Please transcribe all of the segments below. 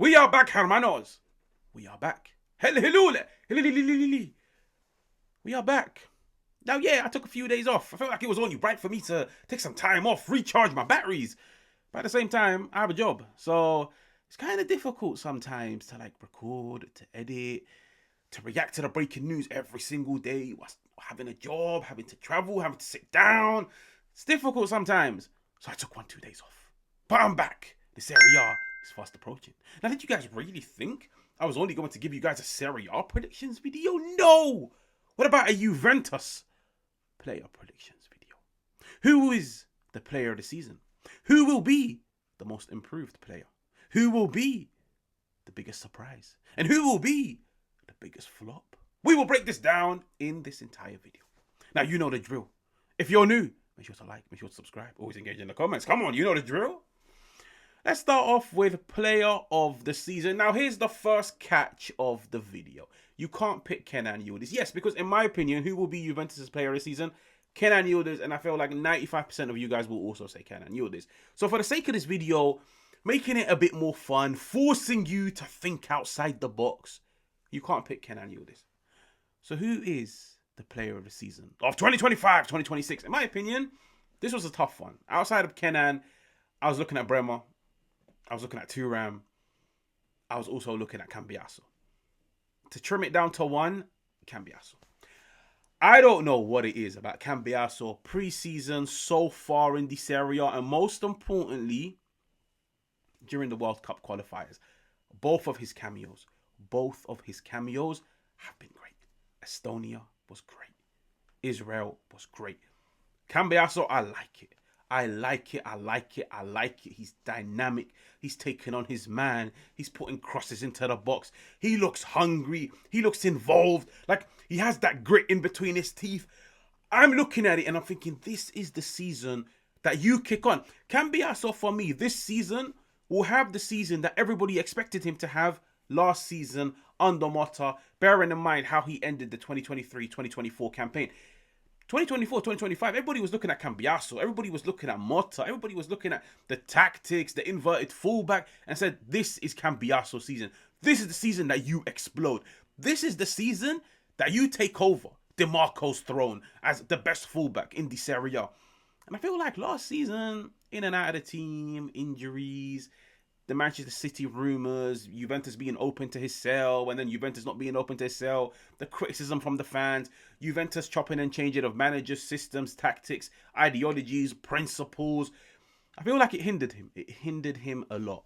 We are back, hermanos. We are back. Hello. We are back. Now, yeah, I took a few days off. I felt like it was only right for me to take some time off, recharge my batteries. But at the same time, I have a job. So it's kind of difficult sometimes to record, to edit, to react to the breaking news every single day. Having a job, having to travel, having to sit down. It's difficult sometimes. So I took 1-2 days off. But I'm back. The Serie A is fast approaching. Now, did you guys really think I was only going to give you guys a Serie A predictions video? No! What about a Juventus player predictions video? Who is the player of the season? Who will be the most improved player? Who will be the biggest surprise? And who will be the biggest flop? We will break this down in this entire video. Now, you know the drill. If you're new, make sure to like, make sure to subscribe. Always engage in the comments. Come on, you know the drill. Let's start off with player of the season. Now, here's the first catch of the video. You can't pick Kenan Yıldız. Yes, because in my opinion, who will be Juventus' player of the season? Kenan Yıldız, and I feel like 95% of you guys will also say Kenan Yıldız. So for the sake of this video, making it a bit more fun, forcing you to think outside the box, you can't pick Kenan Yıldız. So who is the player of the season of 2025, 2026? In my opinion, this was a tough one. Outside of Kenan, I was looking at Bremer. I was looking at Thuram. I was also looking at Cambiasso. To trim it down to one, Cambiasso. I don't know what it is about Cambiasso pre-season so far in the Serie A, and most importantly, during the World Cup qualifiers. Both of his cameos have been great. Estonia was great. Israel was great. Cambiasso, I like it. I like it. He's dynamic. He's taking on his man. He's putting crosses into the box. He looks hungry. He looks involved. Like, he has that grit in between his teeth. I'm looking at it and I'm thinking, this is the season that you kick on. Cambiasso, for me, this season will have the season that everybody expected him to have last season under Motta, bearing in mind how he ended the 2023-2024 campaign. 2024-2025, everybody was looking at Cambiasso. Everybody was looking at Motta. Everybody was looking at the tactics, the inverted fullback, and said, this is Cambiasso's season. This is the season that you explode. This is the season that you take over DeMarco's throne as the best fullback in the Serie A. And I feel like last season, in and out of the team, injuries, the Manchester City rumours, Juventus being open to his sale, and then Juventus not being open to his sale, the criticism from the fans, Juventus chopping and changing of managers, systems, tactics, ideologies, principles. I feel like it hindered him. It hindered him a lot.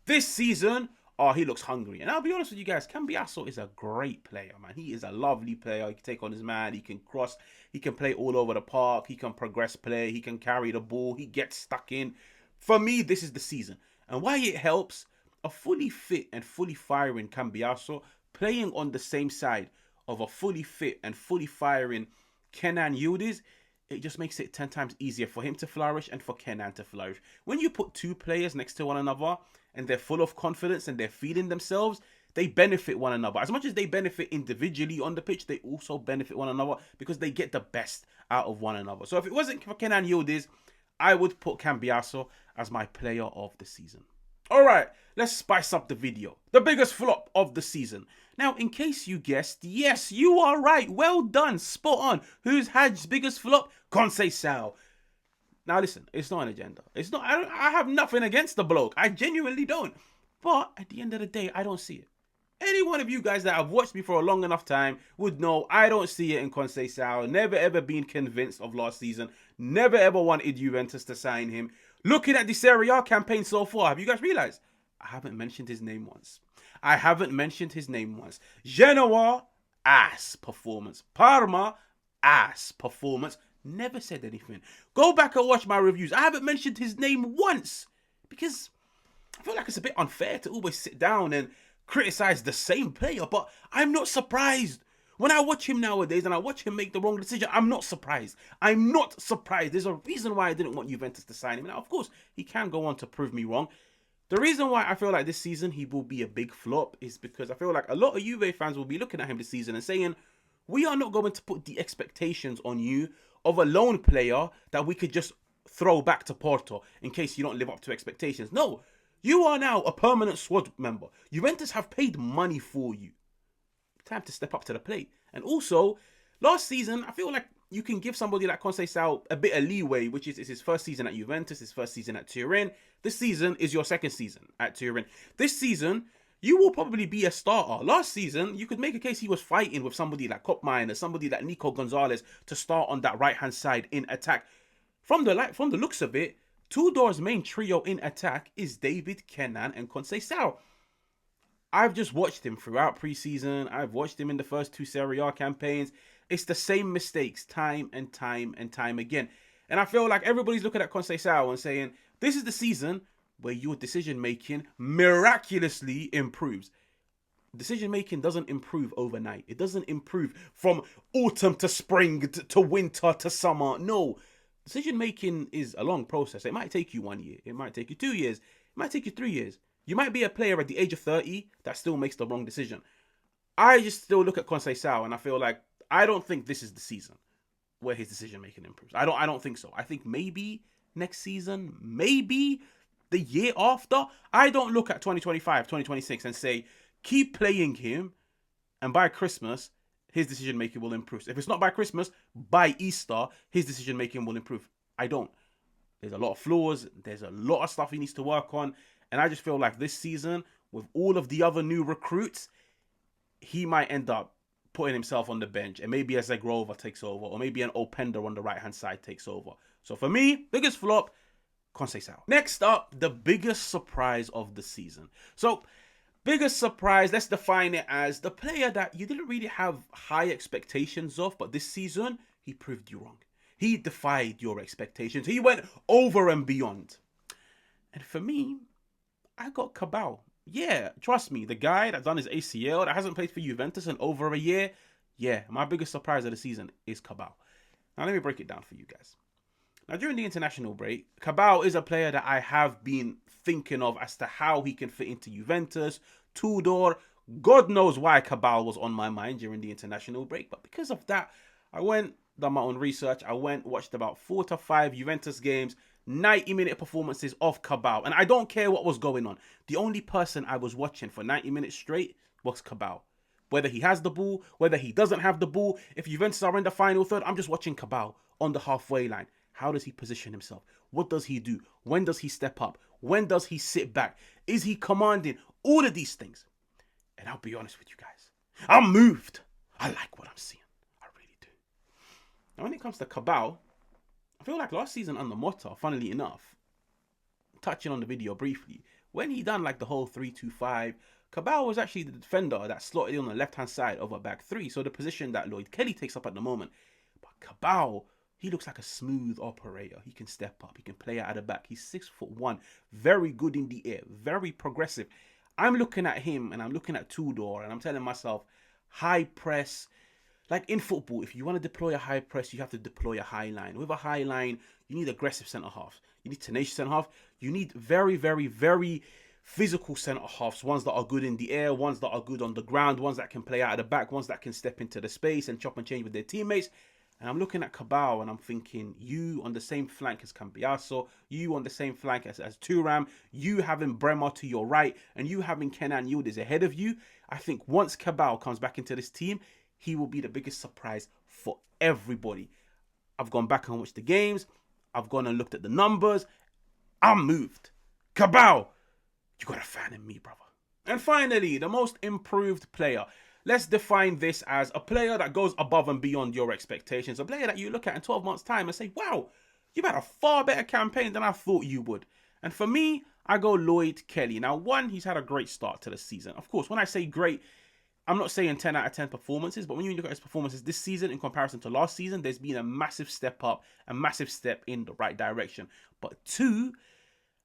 This season, he looks hungry. And I'll be honest with you guys, Cambiasso is a great player, man. He is a lovely player. He can take on his man. He can cross. He can play all over the park. He can progress play. He can carry the ball. He gets stuck in. For me, this is the season. And why it helps, a fully fit and fully firing Cambiasso playing on the same side of a fully fit and fully firing Kenan Yıldız, it just makes it 10 times easier for him to flourish and for Kenan to flourish. When you put two players next to one another and they're full of confidence and they're feeding themselves, they benefit one another. As much as they benefit individually on the pitch, they also benefit one another because they get the best out of one another. So if it wasn't for Kenan Yıldız, I would put Cambiasso as my player of the season. Alright, let's spice up the video. The biggest flop of the season. Now, in case you guessed, yes, you are right. Well done, spot on. Who's HAJJBALL's biggest flop? Conceição. Now listen, it's not an agenda. It's not. I have nothing against the bloke. I genuinely don't. But at the end of the day, I don't see it. Any one of you guys that have watched me for a long enough time would know I don't see it in Conceição. Never ever been convinced of last season. Never ever wanted Juventus to sign him. Looking at the Serie A campaign so far, have you guys realized? I haven't mentioned his name once. Genoa, ass performance. Parma, ass performance. Never said anything. Go back and watch my reviews. I haven't mentioned his name once because I feel like it's a bit unfair to always sit down and criticize the same player, but I'm not surprised. When I watch him nowadays and I watch him make the wrong decision, I'm not surprised. There's a reason why I didn't want Juventus to sign him. Now, of course, he can go on to prove me wrong. The reason why I feel like this season he will be a big flop is because I feel like a lot of Juve fans will be looking at him this season and saying, we are not going to put the expectations on you of a loan player that we could just throw back to Porto in case you don't live up to expectations. No, You are now a permanent squad member. Juventus have paid money for you. Time to step up to the plate. And also, last season, I feel like you can give somebody like Conceição a bit of leeway, which is his first season at Juventus, his first season at Turin. This season is your second season at Turin. This season, you will probably be a starter. Last season, you could make a case he was fighting with somebody like Kopmine, somebody like Nico Gonzalez to start on that right-hand side in attack. From the looks of it, Tudor's main trio in attack is David, Kenan, and Conceição. I've just watched him throughout preseason. I've watched him in the first 2 Serie A campaigns. It's the same mistakes time and time and time again. And I feel like everybody's looking at Conceição and saying, this is the season where your decision-making miraculously improves. Decision-making doesn't improve overnight. It doesn't improve from autumn to spring to winter to summer. No. Decision-making is a long process. It might take you 1 year. It might take you 2 years. It might take you 3 years. You might be a player at the age of 30 that still makes the wrong decision. I just still look at Conceição and I feel like I don't think this is the season where his decision-making improves. I don't think so. I think maybe next season, maybe the year after. I don't look at 2025, 2026 and say, keep playing him and by Christmas, his decision-making will improve. If it's not by Christmas, by Easter, his decision-making will improve. I don't. There's a lot of flaws. There's a lot of stuff he needs to work on. And I just feel like this season, with all of the other new recruits, he might end up putting himself on the bench. And maybe a Zagrova takes over. Or maybe an Openda on the right-hand side takes over. So for me, biggest flop, Conceição. Next up, the biggest surprise of the season. So, biggest surprise, let's define it as the player that you didn't really have high expectations of. But this season, he proved you wrong. He defied your expectations. He went over and beyond. And for me, I got Cabal. Yeah, trust me, the guy that done his ACL, that hasn't played for Juventus in over a year, yeah, my biggest surprise of the season is Cabal. Now, let me break it down for you guys. Now, during the international break, Cabal is a player that I have been thinking of as to how he can fit into Juventus, Tudor. God knows why Cabal was on my mind during the international break. But because of that, I went, done my own research. I went, watched about 4 to 5 Juventus games, 90-minute performances of Cabal. And I don't care what was going on. The only person I was watching for 90 minutes straight was Cabal. Whether he has the ball, whether he doesn't have the ball. If Juventus are in the final third, I'm just watching Cabal on the halfway line. How does he position himself? What does he do? When does he step up? When does he sit back? Is he commanding? All of these things. And I'll be honest with you guys. I'm moved. I like what I'm seeing. I really do. Now, when it comes to Cabal, I feel like last season under Motta, funnily enough, touching on the video briefly, when he done like the whole 3-2-5, Cabal was actually the defender that slotted in on the left-hand side of a back three. So the position that Lloyd Kelly takes up at the moment. But Cabal, he looks like a smooth operator. He can step up. He can play out of the back. He's 6'1", very good in the air, very progressive. I'm looking at him and I'm looking at Tudor and I'm telling myself, high press. Like in football, if you want to deploy a high press, you have to deploy a high line. With a high line, you need aggressive centre-halves. You need tenacious centre-half. You need very, very, very physical centre-halves. Ones that are good in the air, ones that are good on the ground, ones that can play out of the back, ones that can step into the space and chop and change with their teammates. And I'm looking at Cabal and I'm thinking, you on the same flank as Cambiaso, you on the same flank as Thuram, you having Bremer to your right, and you having Kenan Yildiz ahead of you. I think once Cabal comes back into this team, he will be the biggest surprise for everybody. I've gone back and watched the games. I've gone and looked at the numbers. I'm moved. Cabal, you got a fan in me, brother. And finally, the most improved player. Let's define this as a player that goes above and beyond your expectations. A player that you look at in 12 months' time and say, wow, you've had a far better campaign than I thought you would. And for me, I go Lloyd Kelly. Now, one, he's had a great start to the season. Of course, when I say great, I'm not saying 10 out of 10 performances, but when you look at his performances this season in comparison to last season, there's been a massive step up, a massive step in the right direction. But two,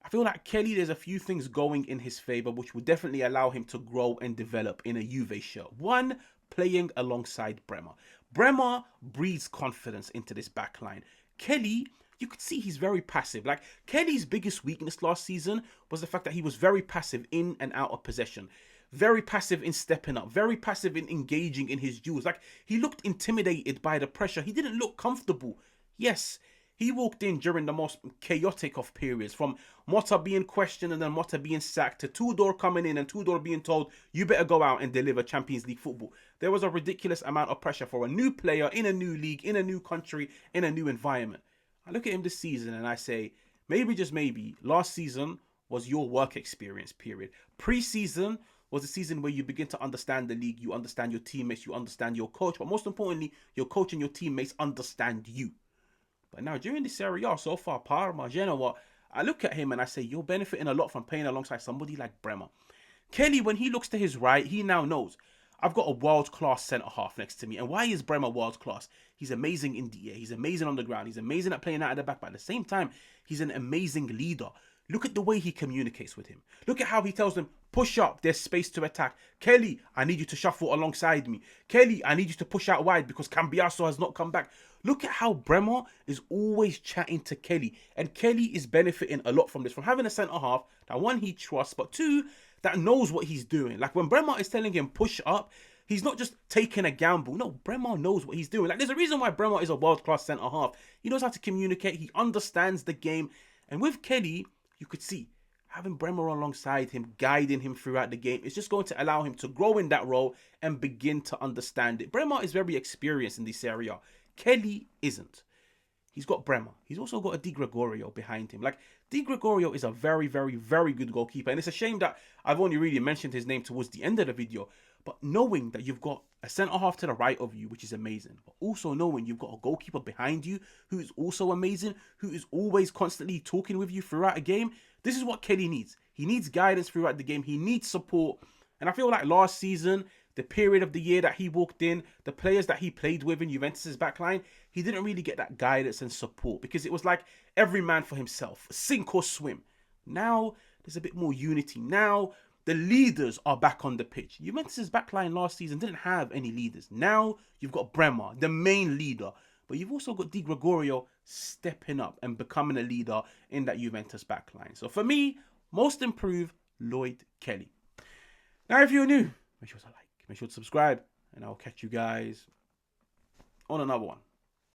I feel like Kelly, there's a few things going in his favour which will definitely allow him to grow and develop in a Juve shirt. One, playing alongside Bremer. Bremer breathes confidence into this back line. Kelly, you could see he's very passive. Like, Kelly's biggest weakness last season was the fact that he was very passive in and out of possession. Very passive in stepping up. Very passive in engaging in his duels. Like, he looked intimidated by the pressure. He didn't look comfortable. Yes, He walked in during the most chaotic of periods, from Motta being questioned and then Motta being sacked, to Tudor coming in and Tudor being told, you better go out and deliver Champions League football. There was a ridiculous amount of pressure for a new player in a new league, in a new country, in a new environment. I look at him this season and I say, maybe, just maybe, last season was your work experience period. Pre-season was a season where you begin to understand the league, you understand your teammates, you understand your coach, but most importantly, your coach and your teammates understand you. But now, during the Serie A so far, Parma, Genoa, I look at him and I say, you're benefiting a lot from playing alongside somebody like Bremer. Kelly, when he looks to his right, he now knows, I've got a world-class centre-half next to me. And why is Bremer world-class? He's amazing in the air. He's amazing on the ground. He's amazing at playing out of the back. But at the same time, he's an amazing leader. Look at the way he communicates with him. Look at how he tells them, push up, there's space to attack. Kelly, I need you to shuffle alongside me. Kelly, I need you to push out wide because Cambiasso has not come back. Look at how Bremer is always chatting to Kelly. And Kelly is benefiting a lot from this. From having a centre-half that, one, he trusts, but two, that knows what he's doing. Like when Bremer is telling him push up, he's not just taking a gamble. No, Bremer knows what he's doing. Like there's a reason why Bremer is a world-class centre-half. He knows how to communicate. He understands the game. And with Kelly, you could see having Bremer alongside him, guiding him throughout the game, is just going to allow him to grow in that role and begin to understand it. Bremer is very experienced in this area. Kelly isn't. He's got Bremer. He's also got a Di Gregorio behind him. Like, Di Gregorio is a very, very, very good goalkeeper. And it's a shame that I've only really mentioned his name towards the end of the video. But knowing that you've got a centre-half to the right of you, which is amazing. But also knowing you've got a goalkeeper behind you who is also amazing, who is always constantly talking with you throughout a game. This is what Kelly needs. He needs guidance throughout the game. He needs support. And I feel like last season, the period of the year that he walked in, the players that he played with in Juventus' backline, he didn't really get that guidance and support because it was like every man for himself, sink or swim. Now, there's a bit more unity. Now, the leaders are back on the pitch. Juventus' backline last season didn't have any leaders. Now, you've got Bremer, the main leader. But you've also got Di Gregorio stepping up and becoming a leader in that Juventus backline. So for me, most improved, Lloyd Kelly. Now, if you're new, make sure to like, make sure to subscribe, and I'll catch you guys on another one.